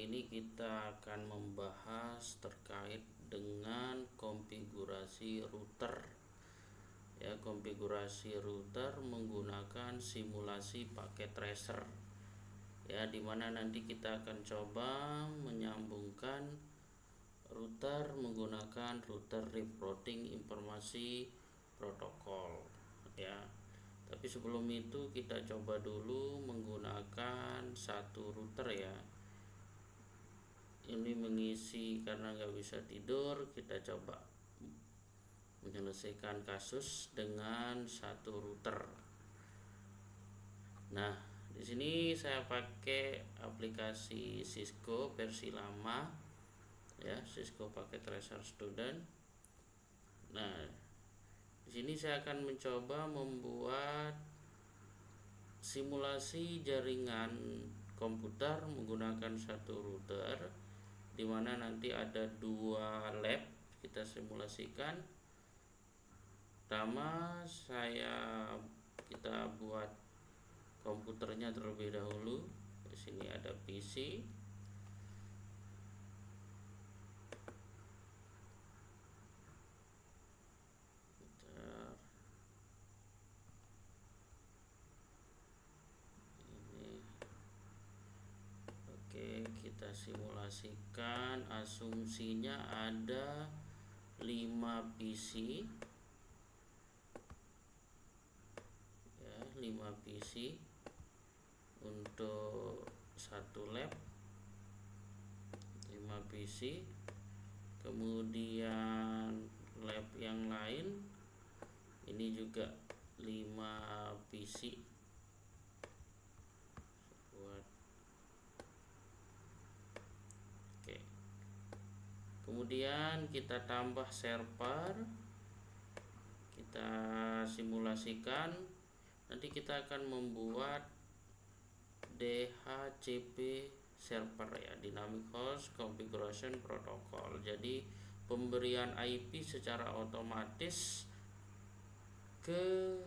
ini kita akan membahas terkait dengan konfigurasi router. Ya, konfigurasi router menggunakan simulasi paket tracer. Ya, dimana nanti kita akan coba menyambungkan router menggunakan router rerouting informasi protokol. Ya, tapi sebelum itu kita coba dulu menggunakan satu router ya. Ini mengisi karena nggak bisa tidur, kita coba menyelesaikan kasus dengan satu router. Nah, di sini saya pakai aplikasi Cisco versi lama ya, Cisco Packet Tracer Student. Nah, di sini saya akan mencoba membuat simulasi jaringan komputer menggunakan satu router, di mana nanti ada dua lab kita simulasikan. Pertama kita buat komputernya terlebih dahulu. Di sini ada PC. Kita simulasikan, asumsinya ada 5 PC ya, 5 PC untuk satu lab, 5 PC. Kemudian lab yang lain ini juga 5 PC. Kemudian kita tambah server, kita simulasikan. Nanti kita akan membuat DHCP server ya, Dynamic Host Configuration Protocol. Jadi pemberian IP secara otomatis ke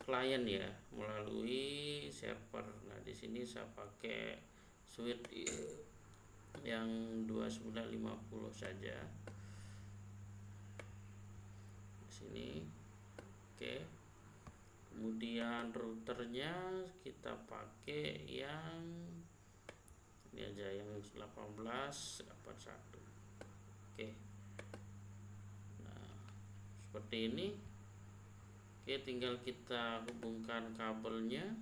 klien ya melalui server. Nah, di sini saya pakai suite yang 2950 saja di sini. Oke. Kemudian routernya kita pakai yang ini aja, yang 1881. Oke. Nah, seperti ini. Oke, tinggal kita hubungkan kabelnya.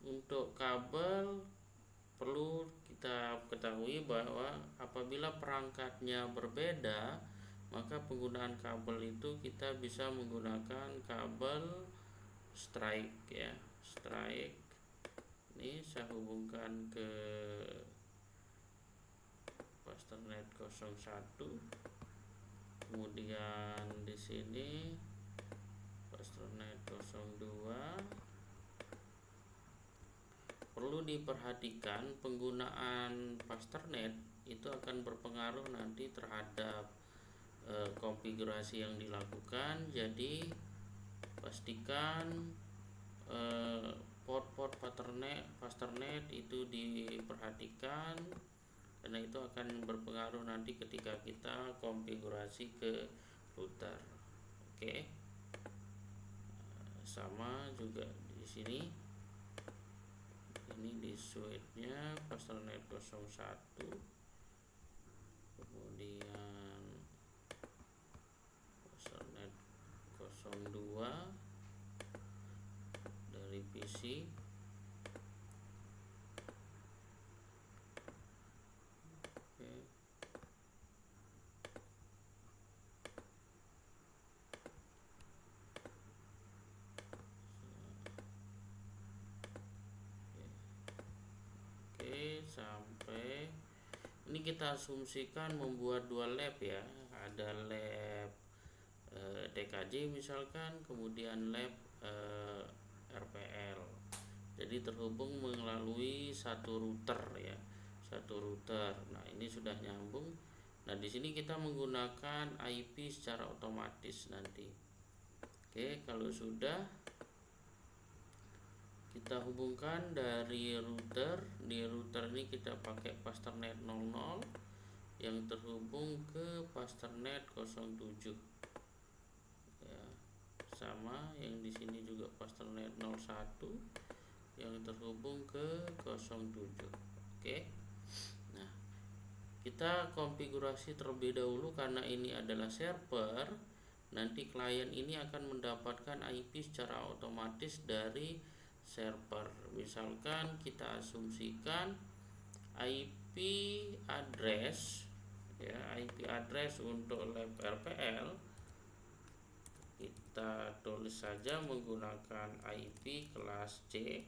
Untuk kabel perlu kita ketahui bahwa apabila perangkatnya berbeda, maka penggunaan kabel itu kita bisa menggunakan kabel strike ya, strike. Ini saya hubungkan ke Fasternet 01. Kemudian di sini Fasternet 02. Perlu diperhatikan penggunaan Fasternet itu akan berpengaruh nanti terhadap konfigurasi yang dilakukan. Jadi pastikan port-port Fasternet itu diperhatikan, karena itu akan berpengaruh nanti ketika kita konfigurasi ke router. Oke. Sama juga di sini. Ini di suite-nya Fasternet 01. Kemudian Fasternet 02 dari PC. Oke. Sampai ini kita asumsikan membuat dua lab ya, ada lab DKJ misalkan, kemudian lab RPL. Jadi terhubung melalui satu router ya, satu router. Nah, ini sudah nyambung. Nah, di sini kita menggunakan IP secara otomatis nanti. Oke, kalau sudah kita hubungkan dari router. di router ini kita pakai Pasternet 00 yang terhubung ke Pasternet 07 ya. Sama yang di sini juga Pasternet 01 yang terhubung ke 07. Oke. Nah, kita konfigurasi terlebih dahulu karena ini adalah server. Nanti klien ini akan mendapatkan IP secara otomatis dari server. Misalkan kita asumsikan IP address ya, IP address untuk lab RPL kita tulis saja menggunakan IP kelas C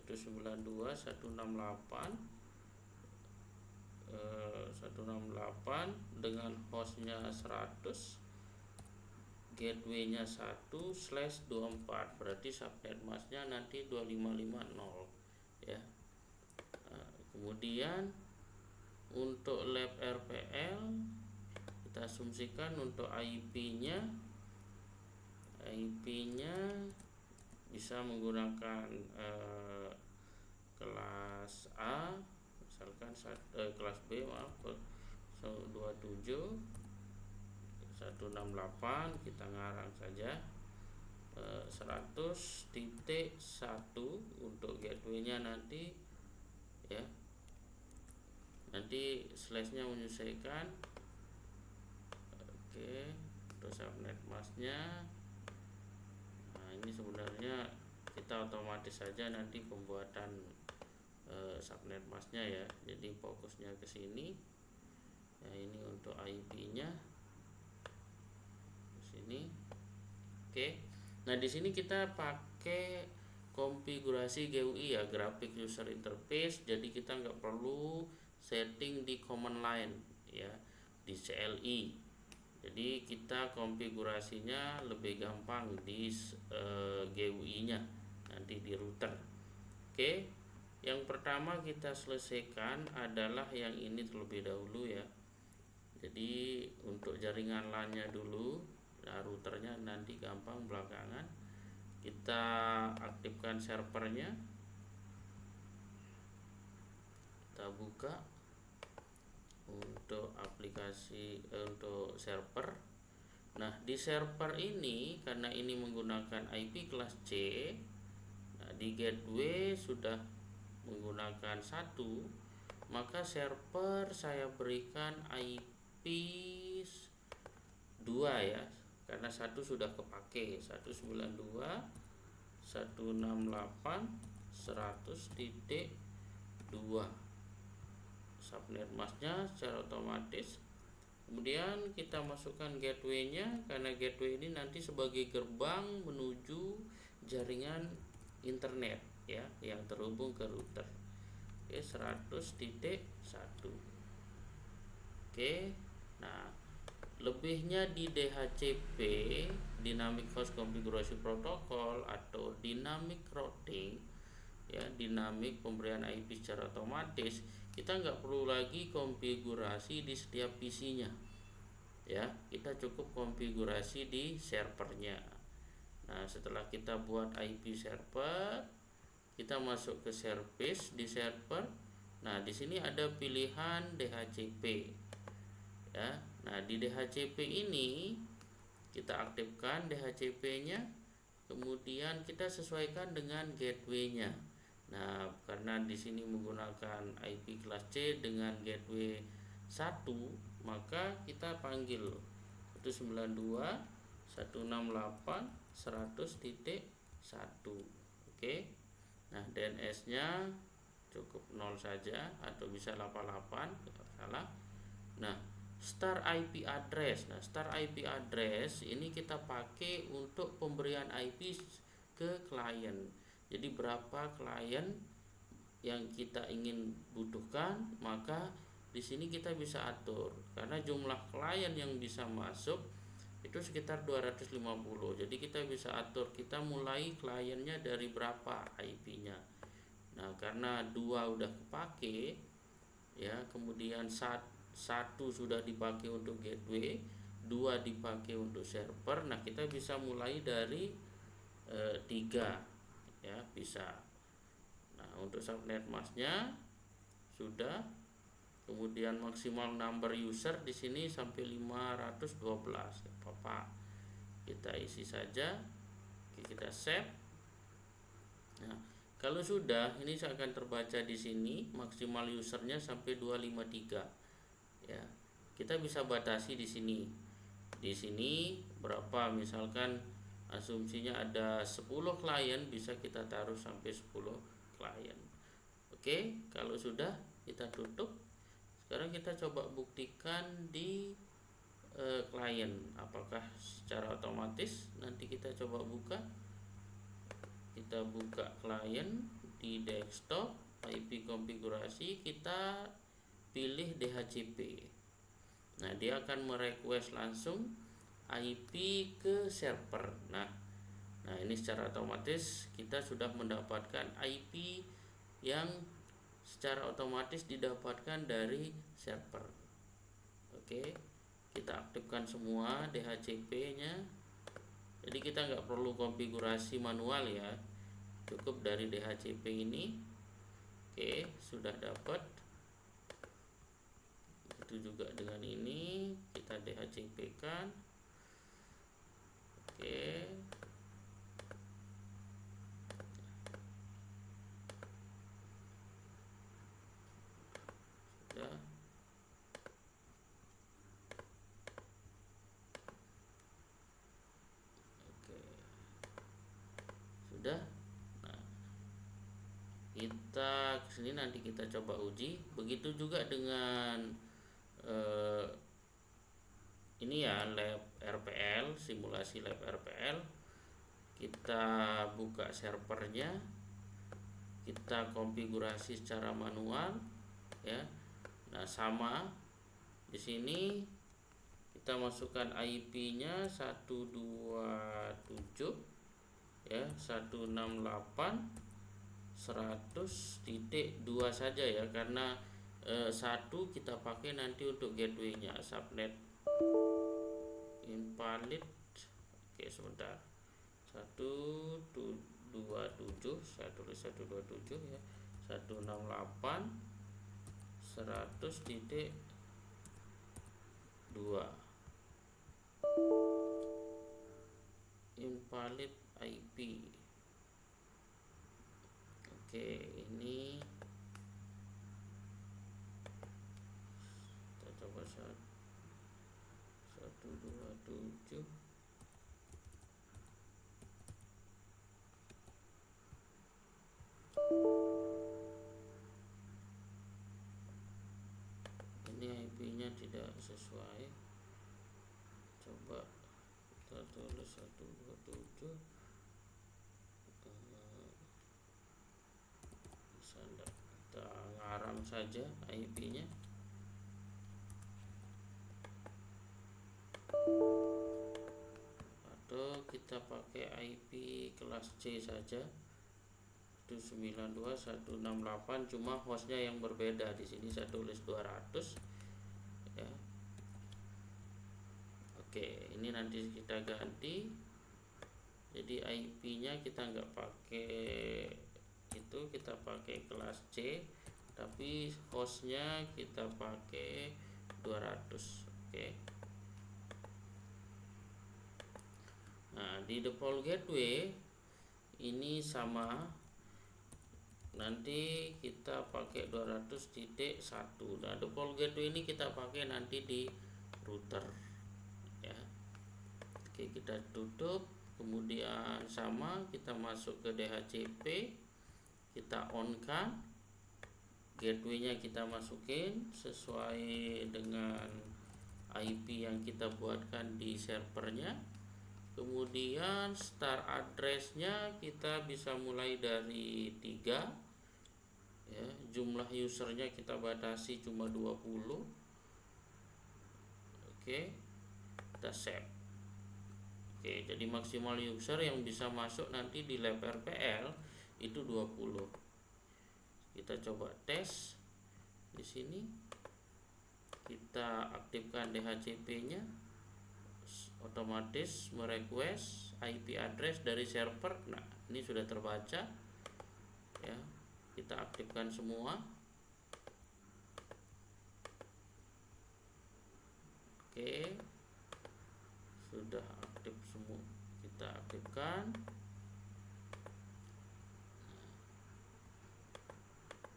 192.168 dengan hostnya 100, gateway-nya 1/24, berarti subnet masknya nanti 2550 ya. Kemudian untuk lab RPL kita asumsikan untuk IP-nya bisa menggunakan kelas A, misalkan kelas B maaf 27.168 kita ngarang saja 100.1 untuk gateway-nya nanti ya. Nanti slashnya menyesuaikan. Oke, untuk subnet masknya. Nah, ini sebenarnya kita otomatis saja nanti pembuatan subnet masknya ya. Jadi fokusnya ke sini. Ya, ini untuk IP-nya. Di sini. Oke. Nah, di sini kita pakai konfigurasi GUI ya, Graphic User Interface. Jadi kita nggak perlu setting di command line ya, di CLI. Jadi kita konfigurasinya lebih gampang di GUI-nya nanti di router. Oke, yang pertama kita selesaikan adalah yang ini terlebih dahulu ya. Jadi untuk jaringan LAN-nya dulu, nah routernya nanti gampang belakangan. Kita aktifkan servernya, kita buka untuk aplikasi untuk server. Nah, di server ini karena ini menggunakan IP kelas C, nah di gateway sudah menggunakan 1, maka server saya berikan IP 2 ya, karena 1 sudah kepake 192.168.100.2 subnet masknya secara otomatis. Kemudian kita masukkan gateway-nya karena gateway ini nanti sebagai gerbang menuju jaringan internet ya yang terhubung ke router. Oke, 100.1. Oke. Nah, lebihnya di DHCP, Dynamic Host Configuration Protocol atau Dynamic Routing ya, dinamik pemberian IP secara otomatis, kita nggak perlu lagi konfigurasi di setiap PC-nya ya, kita cukup konfigurasi di servernya. Nah, setelah kita buat IP server, kita masuk ke service di server. Nah, di sini ada pilihan DHCP ya. Nah, di DHCP ini kita aktifkan DHCP-nya, kemudian kita sesuaikan dengan gateway-nya. Nah, karena di sini menggunakan IP kelas C dengan gateway 1, maka kita panggil 192.168.100.1. Oke. Nah, DNS-nya cukup 0 saja atau bisa 88, tidak salah. Nah, Star IP address. Nah, Star IP address ini kita pakai untuk pemberian IP ke klien. Jadi berapa klien yang kita ingin butuhkan, maka di sini kita bisa atur. Karena jumlah klien yang bisa masuk itu sekitar 250. Jadi kita bisa atur, kita mulai kliennya dari berapa IP-nya. Nah, karena 2 udah kepake ya, kemudian satu sudah dipakai untuk gateway, 2 dipakai untuk server. Nah, kita bisa mulai dari 3 ya, bisa. Nah, untuk subnet masknya sudah. Kemudian maksimal number user di sini sampai 512. Apa-apa, kita isi saja. Oke, kita save. Nah, kalau sudah, ini akan terbaca di sini maksimal usernya sampai 253. Ya, kita bisa batasi di sini. Di sini berapa, misalkan asumsinya ada 10 klien, bisa kita taruh sampai 10 klien. Oke, kalau sudah kita tutup. Sekarang kita coba buktikan di klien apakah secara otomatis. Nanti kita coba buka. Kita buka klien di desktop, IP konfigurasi, kita pilih DHCP. Nah, dia akan merequest langsung IP ke server. Nah, ini secara otomatis kita sudah mendapatkan IP yang secara otomatis didapatkan dari server. Oke, kita aktifkan semua DHCP-nya. Jadi kita nggak perlu konfigurasi manual ya, cukup dari DHCP ini. Oke, sudah dapat. Itu juga dengan ini kita DHCP-kan. Oke, sudah. Oke, sudah. Nah, kita kesini, nanti kita coba uji. Begitu juga dengan ini ya, lab RPL, simulasi lab RPL. Kita buka servernya, kita konfigurasi secara manual ya. Nah, sama di sini kita masukkan IP-nya 127 ya, 168.100.2 saja ya, karena satu kita pakai nanti untuk gateway-nya, subnet invalid. Oke, sebentar. 127, saya tulis 127 ya, 168.100.2 invalid IP. Oke, ini kita coba 127. Ini IP-nya tidak sesuai. Coba kita tulis 127. Kita ngarang saja IP-nya. Atau kita pakai IP kelas C saja, 192.168, cuma hostnya yang berbeda. Di sini saya tulis 200 ya. Oke, ini nanti kita ganti. Jadi IP-nya kita nggak pakai itu, kita pakai kelas C, tapi hostnya kita pakai 200. Oke. Nah, di default gateway ini sama, nanti kita pakai 200.1. Nah, default gateway ini kita pakai nanti di router ya. Oke, kita tutup. Kemudian sama, kita masuk ke DHCP, kita on kan, gateway-nya kita masukin sesuai dengan IP yang kita buatkan di servernya. Kemudian start address-nya kita bisa mulai dari 3 ya. Jumlah usernya kita batasi cuma 20. Oke, kita save. Oke, jadi maksimal user yang bisa masuk nanti di lab RPL itu 20. Kita coba tes di sini. Kita aktifkan DHCP-nya, otomatis merequest IP address dari server. Nah, ini sudah terbaca ya. Kita aktifkan semua. sudah aktif semua, kita aktifkan.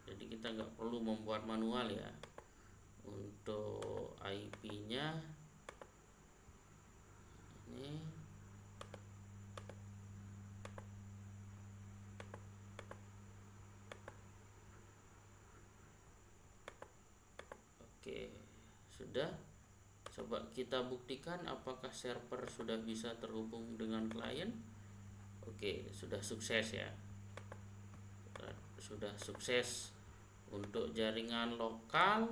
Jadi kita nggak perlu membuat manual ya. Untuk IP-nya ini oke, sudah. Coba kita buktikan apakah server sudah bisa terhubung dengan klien. Oke, sudah sukses ya. Sudah sukses untuk jaringan lokal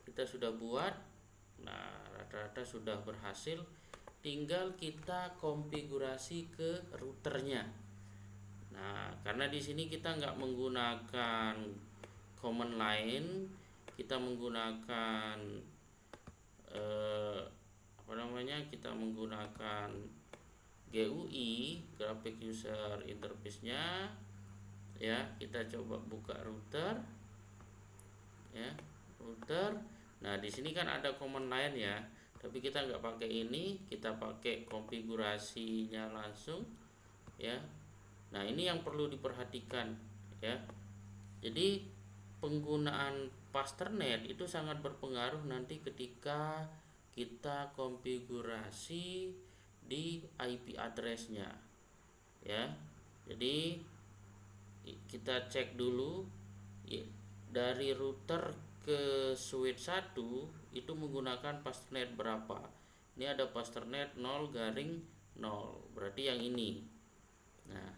kita sudah buat. Nah, rata-rata sudah berhasil. Tinggal kita konfigurasi ke routernya. Nah, karena di sini kita nggak menggunakan command line, kita menggunakan kita menggunakan GUI, graphic user interface-nya ya. Kita coba buka router ya, router. Nah, di sini kan ada command line ya, tapi kita nggak pakai ini, kita pakai konfigurasinya langsung ya. Nah, ini yang perlu diperhatikan ya. Jadi penggunaan Pasternet itu sangat berpengaruh nanti ketika kita konfigurasi di IP address-nya ya. Jadi kita cek dulu ya, dari router ke switch 1 itu menggunakan Pasternet berapa. Ini ada Pasternet 0/0, berarti yang ini. Nah,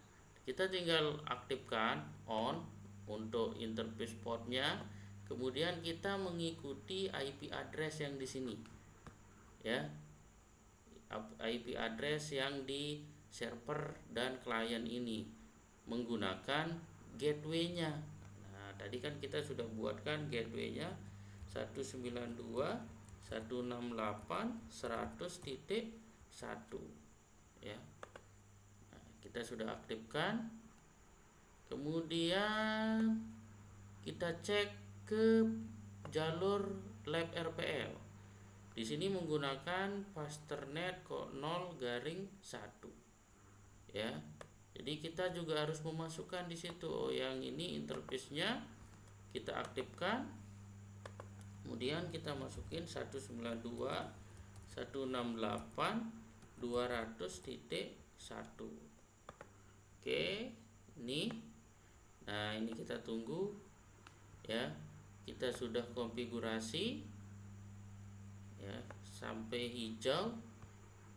kita tinggal aktifkan on untuk interface portnya, kemudian kita mengikuti IP address yang di sini ya, IP address yang di server dan klien ini menggunakan gateway-nya. Nah, tadi kan kita sudah buatkan gateway-nya 192.168.100.1 ya. Nah, kita sudah aktifkan. Kemudian kita cek ke jalur lab RPL. Di sini menggunakan Pasternet 0/1 ya. Jadi kita juga harus memasukkan di situ. Oh, yang ini interface-nya kita aktifkan. Kemudian kita masukin 192.168.200.1. Oke, ini. Nah, ini kita tunggu ya. Kita sudah konfigurasi ya sampai hijau.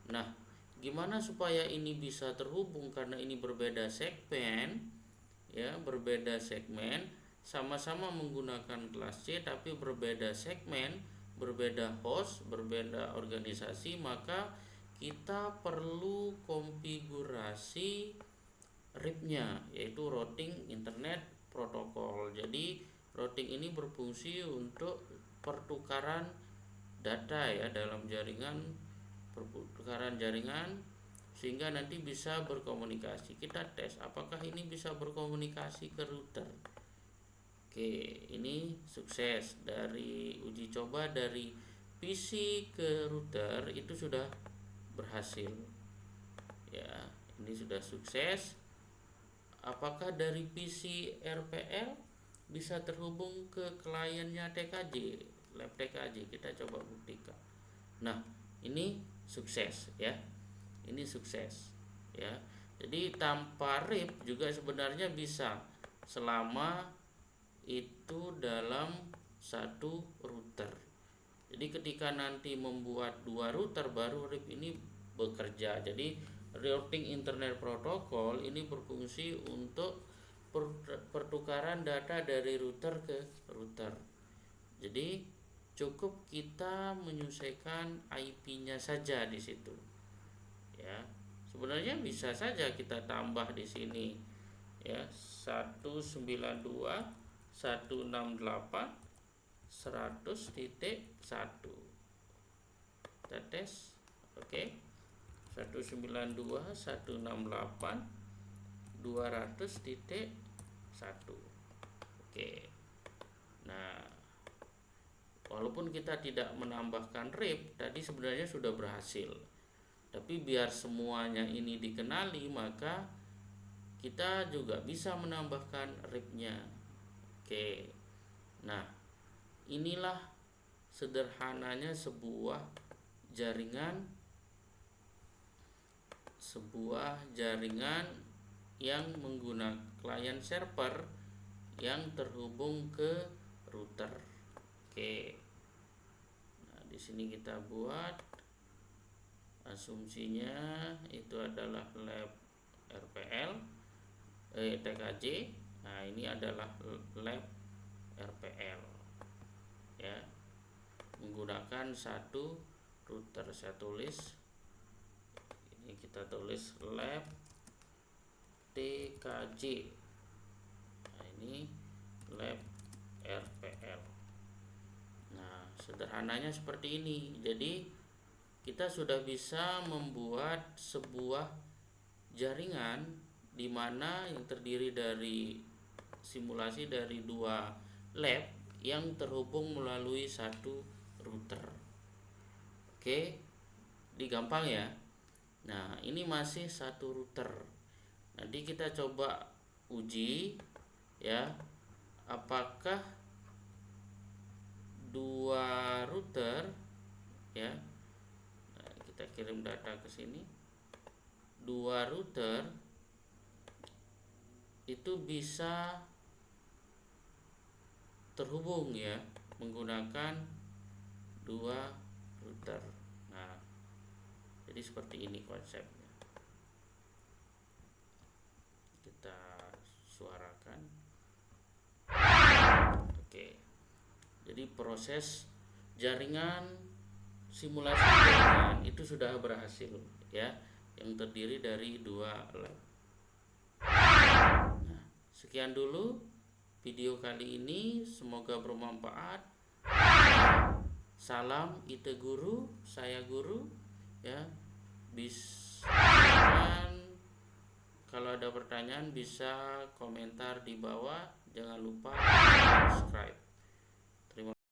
Nah, gimana supaya ini bisa terhubung, karena ini berbeda segmen ya, berbeda segmen, sama-sama menggunakan kelas C tapi berbeda segmen, berbeda host, berbeda organisasi, maka kita perlu konfigurasi RIP-nya, yaitu routing internet protokol. Jadi routing ini berfungsi untuk pertukaran data ya dalam jaringan, pertukaran jaringan, sehingga nanti bisa berkomunikasi. Kita tes apakah ini bisa berkomunikasi ke router. Oke, ini sukses. Dari uji coba dari PC ke router itu sudah berhasil ya. Ini sudah sukses. Apakah dari PC RPL bisa terhubung ke kliennya TKJ, lab TKJ? Kita coba buktikan. Nah, ini sukses ya. Ini sukses ya. Jadi tanpa RIP juga sebenarnya bisa, selama itu dalam satu router. Jadi ketika nanti membuat dua router baru RIP ini bekerja. Jadi routing internet protokol ini berfungsi untuk pertukaran data dari router ke router. Jadi cukup kita menyesuaikan IP-nya saja di situ. Ya, sebenarnya bisa saja kita tambah di sini ya, 192.168.100.1. Kita tes. Oke. 192.168.200.1. Oke. Nah, walaupun kita tidak menambahkan RIP tadi sebenarnya sudah berhasil. Tapi biar semuanya ini dikenali, maka kita juga bisa menambahkan RIP-nya. Oke. Nah, inilah sederhananya sebuah jaringan yang menggunakan client server yang terhubung ke router. Oke. Nah, di sini kita buat asumsinya itu adalah lab RPL TKJ. Nah, ini adalah lab RPL ya, menggunakan satu router. Saya tulis ini, kita tulis lab TKJ. Nah, ini lab RPL. Nah, sederhananya seperti ini. Jadi kita sudah bisa membuat sebuah jaringan di mana yang terdiri dari simulasi dari dua lab yang terhubung melalui satu router. Oke, digampang ya. Nah, ini masih satu router. Nanti kita coba uji ya, apakah dua router ya. Nah, kita kirim data ke sini. Dua router itu bisa terhubung ya, menggunakan dua router. Nah, jadi seperti ini konsepnya. Kita suarakan. Oke. Jadi proses simulasi jaringan itu sudah berhasil ya, yang terdiri dari dua lab. Nah, sekian dulu video kali ini, semoga bermanfaat. Salam IT Guru, saya Guru ya. Kalau ada pertanyaan bisa komentar di bawah. Jangan lupa subscribe.